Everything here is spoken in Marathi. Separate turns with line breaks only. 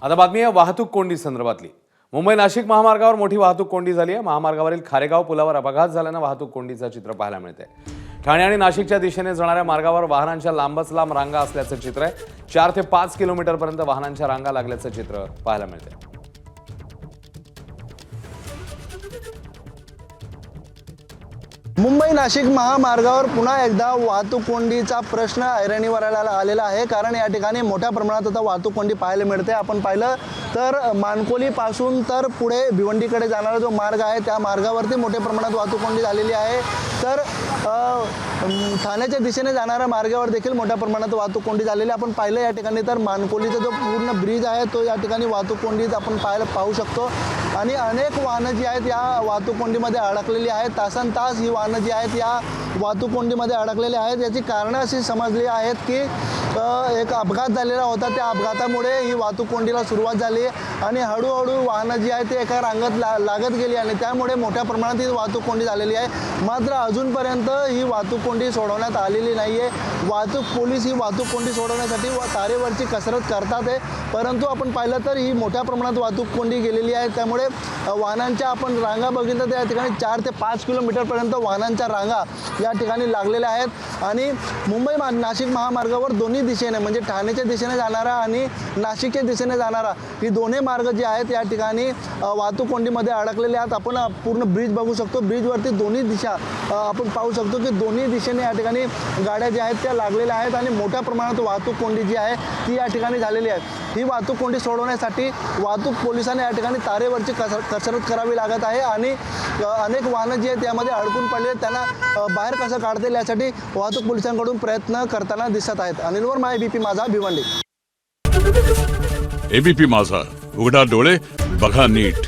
आता बातमी आहे वाहतूक कोंडी संदर्भातली। मुंबई नाशिक महामार्गावर मोठी वाहतूक कोंडी झाली आहे। महामार्गावरील खारेगाव पुलावर अपघात झाल्यानं वाहतूक कोंडीचं चित्र पाहायला मिळतंय। ठाणे आणि नाशिकच्या दिशेने जाणाऱ्या मार्गावर वाहनांच्या लांबच लांब रांगा असल्याचं चित्र आहे। 4 ते 5 किलोमीटरपर्यंत वाहनांच्या रांगा लागल्याचं चित्र पाहायला मिळतंय।
मुंबई नाशिक महामार्गावर पुन्हा एकदा वाहतूक कोंडीचा प्रश्न ऐरणीवर आलेला आहे। कारण या ठिकाणी मोठ्या प्रमाणात आता वाहतूक कोंडी पाहायला मिळते। आपण पाहिलं तर मानकोलीपासून तर पुढे भिवंडीकडे जाणारा जो मार्ग आहे त्या मार्गावरती मोठ्या प्रमाणात वाहतूक कोंडी झालेली आहे। तर ठाण्याच्या दिशेने जाणाऱ्या मार्गावर देखील मोठ्या प्रमाणात वाहतूक कोंडी झालेली आपण पाहिलं। या ठिकाणी तर मानकोलीचा जो पूर्ण ब्रिज आहे तो या ठिकाणी वाहतूक कोंडीत आपण पाहू शकतो आणि अनेक वाहनं जी आहेत या वाहतूक कोंडीमध्ये अडकलेली आहेत। तासनतास ही वाहनं जी आहेत या वाहतूक कोंडीमध्ये अडकलेली आहेत। याची कारणं अशी समजली आहेत की एक अपघात झालेला होता, त्या अपघातामुळे ही वाहतूक कोंडीला सुरुवात झाली आणि हळूहळू वाहनं जी आहेत ते एका रांगेत लागत गेली आणि त्यामुळे मोठ्या प्रमाणात ही वाहतूक कोंडी झालेली आहे। मात्र अजूनपर्यंत ही वाहतूक कोंडी सोडवण्यात आलेली नाही आहे। वाहतूक पोलीस ही वाहतूक कोंडी सोडवण्यासाठी तारेवरची कसरत करतात आहे, परंतु आपण पाहिलं तर ही मोठ्या प्रमाणात वाहतूक कोंडी गेलेली आहे। त्यामुळे वाहनांच्या आपण रांगा बघितलं तर या ठिकाणी 4 ते 5 किलोमीटरपर्यंत वाहनांच्या रांगा या ठिकाणी लागलेल्या आहेत आणि मुंबई नाशिक महामार्गावर दोन्ही दिशेने म्हणजे ठाण्याच्या दिशेने जाणारा आणि नाशिकच्या दिशेने जाणारा ही दोन्ही मार्ग जे आहेत या ठिकाणी वाहतूक कोंडीमध्ये अडकलेले आहेत। आपण पूर्ण ब्रिज बघू शकतो, ब्रिजवरती दोन्ही दिशा आपण पाहू शकतो की दोन्ही दिशेने या ठिकाणी गाड्या ज्या आहेत त्या लागलेल्या आहेत आणि मोठ्या प्रमाणात वाहतूक कोंडी जी आहे ती या ठिकाणी झालेली आहे। ही वाहतूक कोंडी सोडवण्यासाठी वाहतूक पोलिसांनी या ठिकाणी तारेवरची कसरत करावी लागत आहे आणि अनेक वाहनं जी आहेत त्यामध्ये अडकून पडले त्यांना बाहेर कसं काढता येईल यासाठी वाहतूक पोलिसांकडून प्रयत्न करताना दिसत आहेत। अनिलवर एबीपी माझा भिवंडी।
एबीपी माझा, उघडा डोळे बघा नीट।